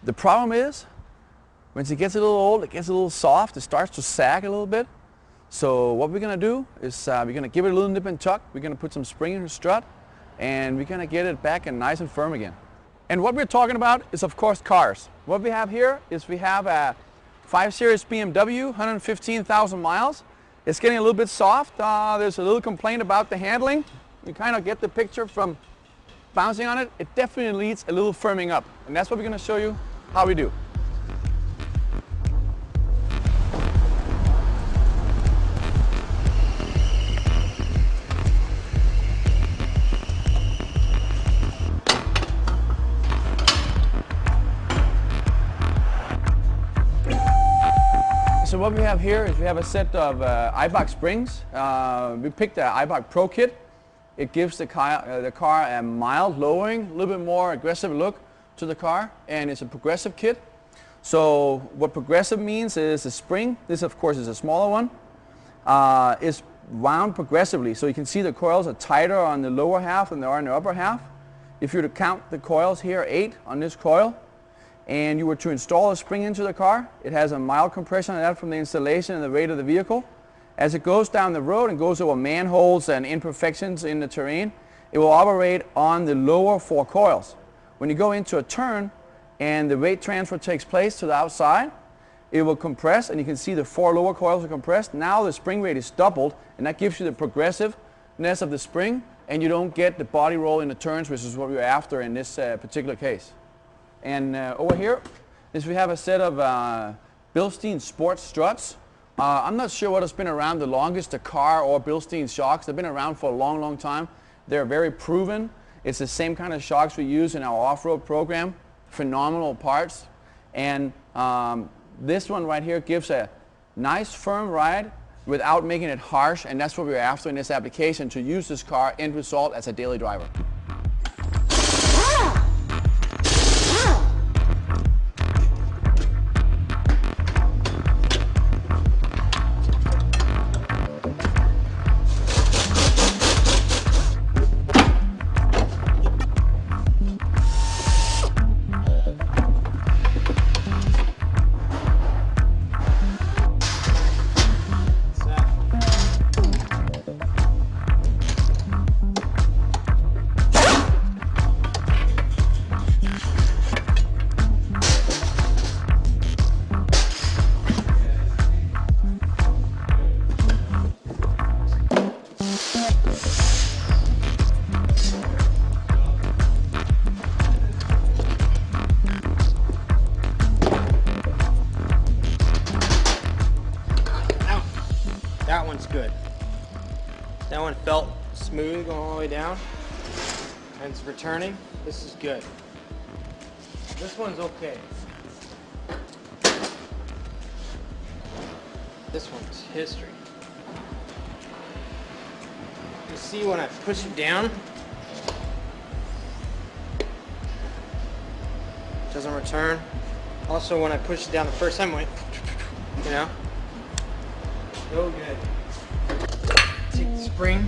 The problem is, once it gets a little old, it gets a little soft, it starts to sag a little bit. So what we're going to do is we're going to give it a little nip and tuck. We're going to put some spring in the strut, and we're going to get it back and nice and firm again. And what we're talking about is, of course, cars. What we have here is we have a 5 Series BMW, 115,000 miles. It's getting a little bit soft. There's a little complaint about the handling. You kind of get the picture from bouncing on it. It definitely needs a little firming up. And that's what we're going to show you how we do. So what we have here is we have a set of Eibach springs. We picked the Eibach Pro kit. It gives the car a mild lowering, a little bit more aggressive look to the car, and it's a progressive kit. So what progressive means is the spring, this of course is a smaller one, is wound progressively. So you can see the coils are tighter on the lower half than they are in the upper half. If you were to count the coils here, 8 on this coil, and you were to install a spring into the car, it has a mild compression on that from the installation and the weight of the vehicle. As it goes down the road and goes over manholes and imperfections in the terrain, it will operate on the lower 4 coils. When you go into a turn and the weight transfer takes place to the outside, it will compress, and you can see the 4 lower coils are compressed. Now the spring rate is doubled, and that gives you the progressiveness of the spring, and you don't get the body roll in the turns, which is what we were after in this particular case. And over here is we have a set of Bilstein sports struts. I'm not sure what has been around the longest, the car or Bilstein shocks. They've been around for a long, long time. They're very proven. It's the same kind of shocks we use in our off-road program. Phenomenal parts. And this one right here gives a nice firm ride without making it harsh, and that's what we're after in this application, to use this car end result as a daily driver. That one's good. That one felt smooth going all the way down, and it's returning. This is good. This one's okay. This one's history. You see when I push it down, it doesn't return. Also, when I push it down the first time, it went, you know. So good. Take the spring,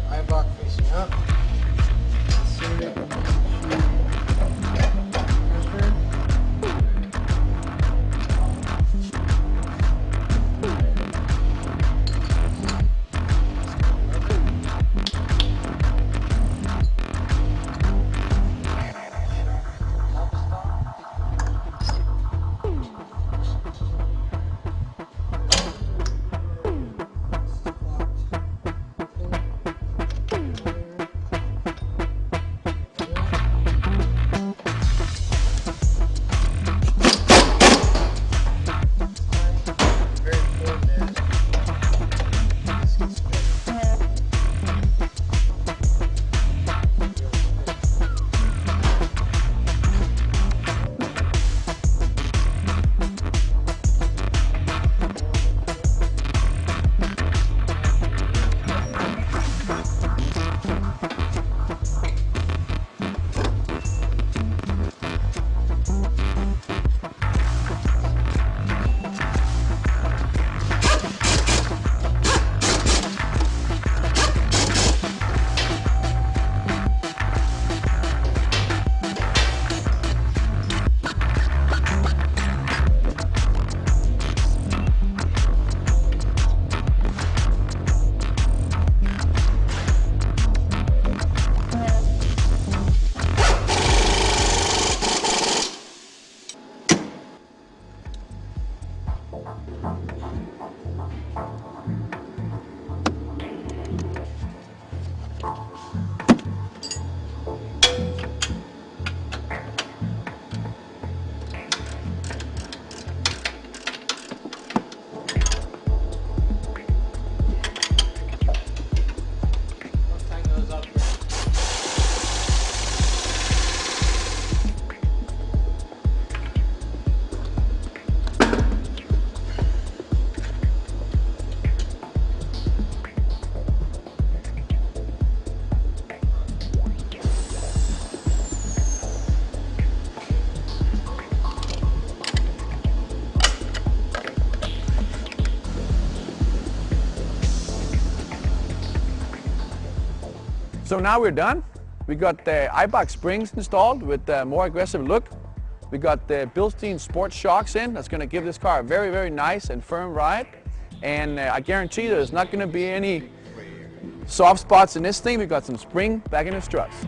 Eibach facing up. So now we're done. We got the Eibach springs installed with a more aggressive look. We got the Bilstein Sport shocks in. That's going to give this car a very, very nice and firm ride. And I guarantee there's not going to be any soft spots in this thing. We got some spring back in the struts.